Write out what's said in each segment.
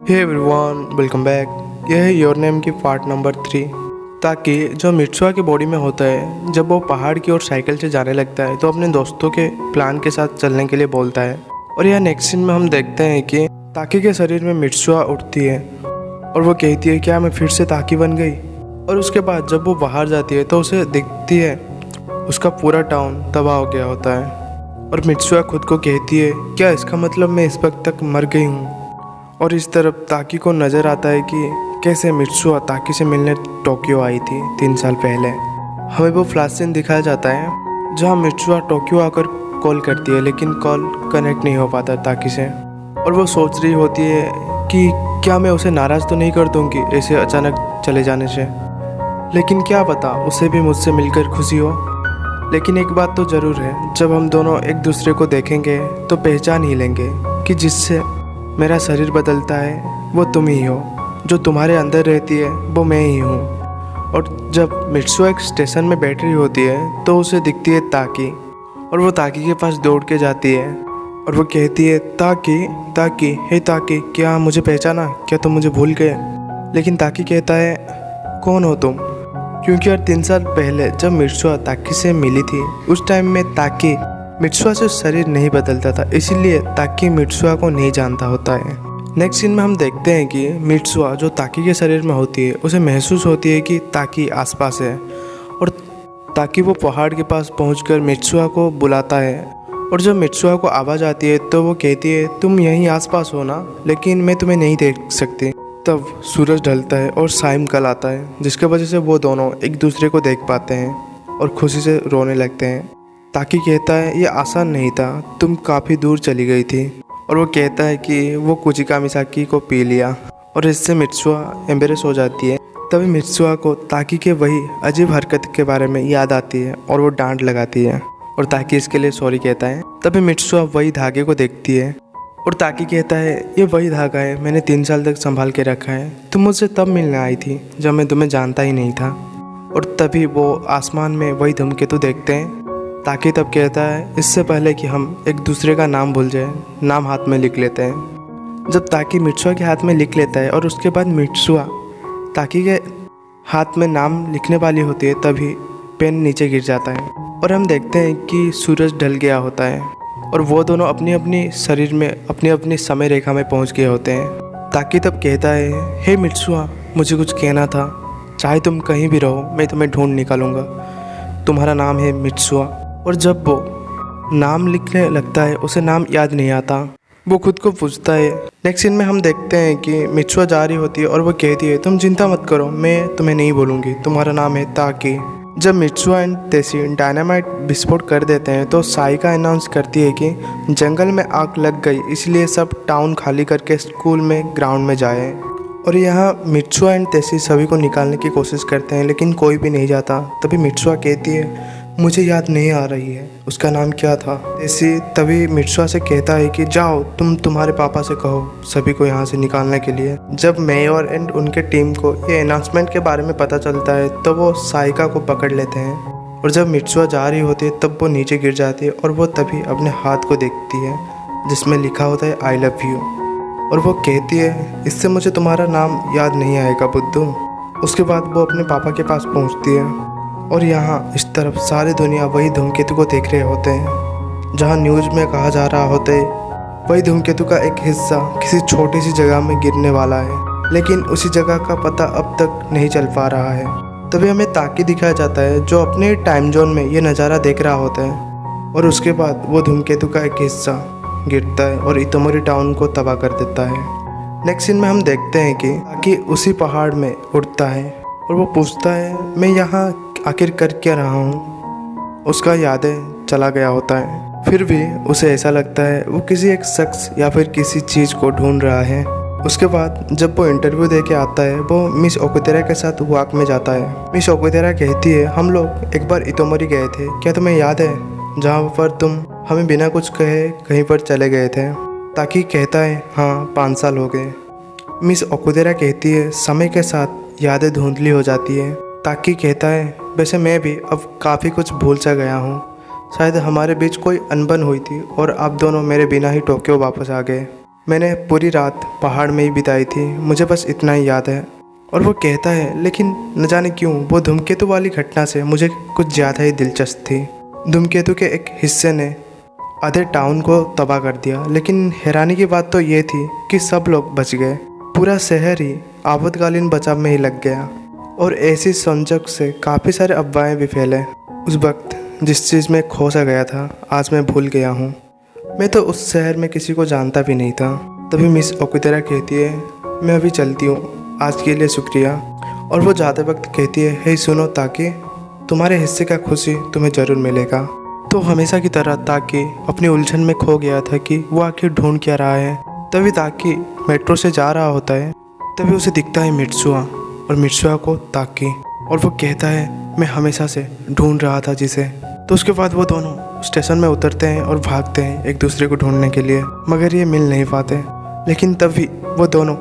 Hey everyone, welcome back. यह है your name की पार्ट नंबर 3। ताकि जो मित्सुआ की बॉडी में होता है, जब वो पहाड़ की ओर साइकिल से जाने लगता है तो अपने दोस्तों के प्लान के साथ चलने के लिए बोलता है। और यह नेक्स्ट सीन में हम देखते हैं कि ताकि के शरीर में मित्सुआ उठती है और वो कहती है क्या मैं फिर से ताकि बन गई। और उसके बाद जब वो बाहर जाती है तो उसे दिखती है उसका पूरा टाउन तबाह हो गया होता है। और मित्सुआ खुद को कहती है क्या इसका मतलब मैं इस वक्त तक मर गई हूँ। और इस तरफ ताकि को नज़र आता है कि कैसे मित्सुआ ताकि से मिलने टोक्यो आई थी 3 साल पहले। हमें वो फ्लैश सीन दिखाया जाता है जहाँ मित्सुआ टोक्यो आकर कॉल करती है, लेकिन कॉल कनेक्ट नहीं हो पाता ताकि से। और वो सोच रही होती है कि क्या मैं उसे नाराज़ तो नहीं कर दूँगी ऐसे अचानक चले जाने से, लेकिन क्या पता उसे भी मुझसे मिलकर खुशी हो। लेकिन एक बात तो ज़रूर है, जब हम दोनों एक दूसरे को देखेंगे तो पहचान ही लेंगे कि जिससे मेरा शरीर बदलता है वो तुम ही हो, जो तुम्हारे अंदर रहती है वो मैं ही हूँ। और जब मित्सुआ एक स्टेशन में बैठ रही होती है तो उसे दिखती है ताकि, और वो ताकि के पास दौड़ के जाती है और वो कहती है ताकि ताकि हे ताकि, क्या मुझे पहचाना? क्या तुम मुझे भूल गए? लेकिन ताकि कहता है कौन हो तुम? क्योंकि यार 3 साल पहले जब मित्सुआ ताकि से मिली थी उस टाइम में ताकि मित्सुआ से शरीर नहीं बदलता था, इसीलिए ताकि मित्सुआ को नहीं जानता होता है। नेक्स्ट सीन में हम देखते हैं कि मित्सुआ जो ताकि के शरीर में होती है उसे महसूस होती है कि ताकि आसपास है। और ताकि वो पहाड़ के पास पहुंचकर मित्सुआ को बुलाता है। और जब मित्सुआ को आवाज़ आती है तो वो कहती है तुम यहीं आसपास हो ना, लेकिन मैं तुम्हें नहीं देख सकती। तब सूरज ढलता है और सायंकाल आता है, जिसकी वजह से वो दोनों एक दूसरे को देख पाते हैं और खुशी से रोने लगते हैं। ताकि कहता है ये आसान नहीं था, तुम काफ़ी दूर चली गई थी। और वो कहता है कि वो कुचिका मिसाकी को पी लिया, और इससे मित्सुआ एम्बेरस हो जाती है। तभी मित्सुआ को ताकि के वही अजीब हरकत के बारे में याद आती है और वो डांट लगाती है और ताकि इसके लिए सॉरी कहता है। तभी मित्सुआ वही धागे को देखती है और ताकि कहता है ये वही धागा है, मैंने 3 साल तक संभाल के रखा है। तुम मुझसे तब मिलने आई थी जब मैं तुम्हें जानता ही नहीं था। और तभी वो आसमान में वही धूमकेतु देखते हैं। ताकि तब कहता है इससे पहले कि हम एक दूसरे का नाम भूल जाए, नाम हाथ में लिख लेते हैं। जब ताकि मित्सुआ के हाथ में लिख लेता है और उसके बाद मित्सुआ ताकि के हाथ में नाम लिखने वाली होती है, तभी पेन नीचे गिर जाता है और हम देखते हैं कि सूरज ढल गया होता है और वो दोनों अपनी अपनी शरीर में अपनी अपनी समय रेखा में पहुंच गए होते हैं। ताकि तब कहता है हे मित्सुआ, मुझे कुछ कहना था, चाहे तुम कहीं भी रहो मैं तुम्हें ढूंढ निकालूंगा, तुम्हारा नाम है मित्सुआ। और जब वो नाम लिखने लगता है उसे नाम याद नहीं आता, वो खुद को पूछता है। नेक्स्ट सीन में हम देखते हैं कि मित्सुआ जा रही होती है और वो कहती है तुम चिंता मत करो, मैं तुम्हें नहीं भूलूंगी, तुम्हारा नाम है ताकि। जब मित्सुआ एंड तेसी डायनामाइट विस्फोट कर देते हैं तो साइका अनाउंस करती है कि जंगल में आग लग गई, इसलिए सब टाउन खाली करके स्कूल में ग्राउंड में जाए। और यहाँ मित्सुआ एंड तेसी सभी को निकालने की कोशिश करते हैं, लेकिन कोई भी नहीं जाता। तभी मित्सुआ कहती है मुझे याद नहीं आ रही है उसका नाम क्या था। तेसी तभी मित्सुआ से कहता है कि जाओ तुम तुम्हारे पापा से कहो सभी को यहाँ से निकालने के लिए। जब मेयर एंड उनके टीम को ये अनाउंसमेंट के बारे में पता चलता है तो वो साइका को पकड़ लेते हैं। और जब मित्सुआ जा रही होती है तब वो नीचे गिर जाती है और वो तभी अपने हाथ को देखती है जिसमें लिखा होता है आई लव यू। और वो कहती है इससे मुझे तुम्हारा नाम याद नहीं आएगा बुद्धू। उसके बाद वो अपने पापा के पास पहुँचती है और यहाँ इस तरफ सारी दुनिया वही धूमकेतु को देख रहे होते हैं जहाँ न्यूज़ में कहा जा रहा होता है वही धूमकेतु का एक हिस्सा किसी छोटी सी जगह में गिरने वाला है, लेकिन उसी जगह का पता अब तक नहीं चल पा रहा है। तभी हमें ताकि दिखाया जाता है जो अपने टाइम जोन में ये नज़ारा देख रहा होता है और उसके बाद वो धूमकेतु का एक हिस्सा गिरता है और इतोमोरी टाउन को तबाह कर देता है। नेक्स्ट सीन में हम देखते हैं कि ताकि उसी पहाड़ में उड़ता है और वो पूछता है मैं यहाँ आखिर कर क्या रहा हूँ। उसका यादें चला गया होता है, फिर भी उसे ऐसा लगता है वो किसी एक शख्स या फिर किसी चीज़ को ढूंढ रहा है। उसके बाद जब वो इंटरव्यू दे के आता है वो मिस ओकुतेरा के साथ वॉक में जाता है। मिस ओकुतेरा कहती है हम लोग एक बार इतोमोरी गए थे, क्या तुम्हें याद है, जहाँ पर तुम हमें बिना कुछ कहे कहीं पर चले गए थे। ताकि कहता है हाँ 5 साल हो गए। मिस ओकुतेरा कहती है समय के साथ यादें धुंधली हो जाती है। ताकि कहता है वैसे मैं भी अब काफ़ी कुछ भूल सा गया हूँ, शायद हमारे बीच कोई अनबन हुई थी और आप दोनों मेरे बिना ही टोक्यो वापस आ गए। मैंने पूरी रात पहाड़ में ही बिताई थी, मुझे बस इतना ही याद है। और वो कहता है, लेकिन न जाने क्यों वो धूमकेतु वाली घटना से मुझे कुछ ज़्यादा ही दिलचस्प थी। धूमकेतु के एक हिस्से ने आधे टाउन को तबाह कर दिया, लेकिन हैरानी की बात तो ये थी कि सब लोग बच गए। पूरा शहर ही आपातकालीन बचाव में ही लग गया और ऐसी संजोग से काफ़ी सारे अफवाहें भी फैले। उस वक्त जिस चीज़ में खो सा गया था, आज मैं भूल गया हूँ। मैं तो उस शहर में किसी को जानता भी नहीं था। तभी मिस ओकुतेरा कहती है, मैं अभी चलती हूँ, आज के लिए शुक्रिया। और वो जाते वक्त कहती है, हे सुनो ताकि, तुम्हारे हिस्से का खुशी तुम्हें ज़रूर मिलेगा। तो हमेशा की तरह ताकि अपनी उलझन में खो गया था कि वो आखिर ढूंढ क्या रहा है। तभी ताकि मेट्रो से जा रहा होता है, तभी उसे दिखता है मित्सुआ और मित्सुआ को ताकि, और वो कहता है, मैं हमेशा से ढूंढ रहा था जिसे। तो उसके बाद वो दोनों स्टेशन में उतरते हैं और भागते हैं एक दूसरे को ढूंढने के लिए, मगर ये मिल नहीं पाते। लेकिन तभी वो दोनों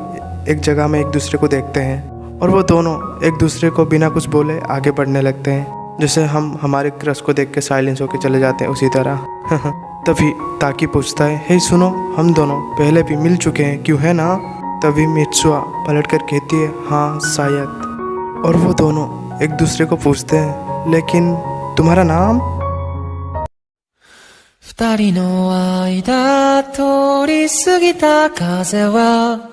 एक जगह में एक दूसरे को देखते हैं और वो दोनों एक दूसरे को बिना कुछ बोले आगे बढ़ने लगते हैं, जैसे हम हमारे क्रश को देख के साइलेंस होके चले जाते हैं उसी तरह। तभी ताकि पूछता है, हे सुनो, हम दोनों पहले भी मिल चुके हैं, क्यों है ना? तभी मित्सुआ पलट कर कहती है, हाँ शायद। और वो दोनों एक दूसरे को पूछते हैं, लेकिन तुम्हारा नाम? 二人の間通り過ぎた風は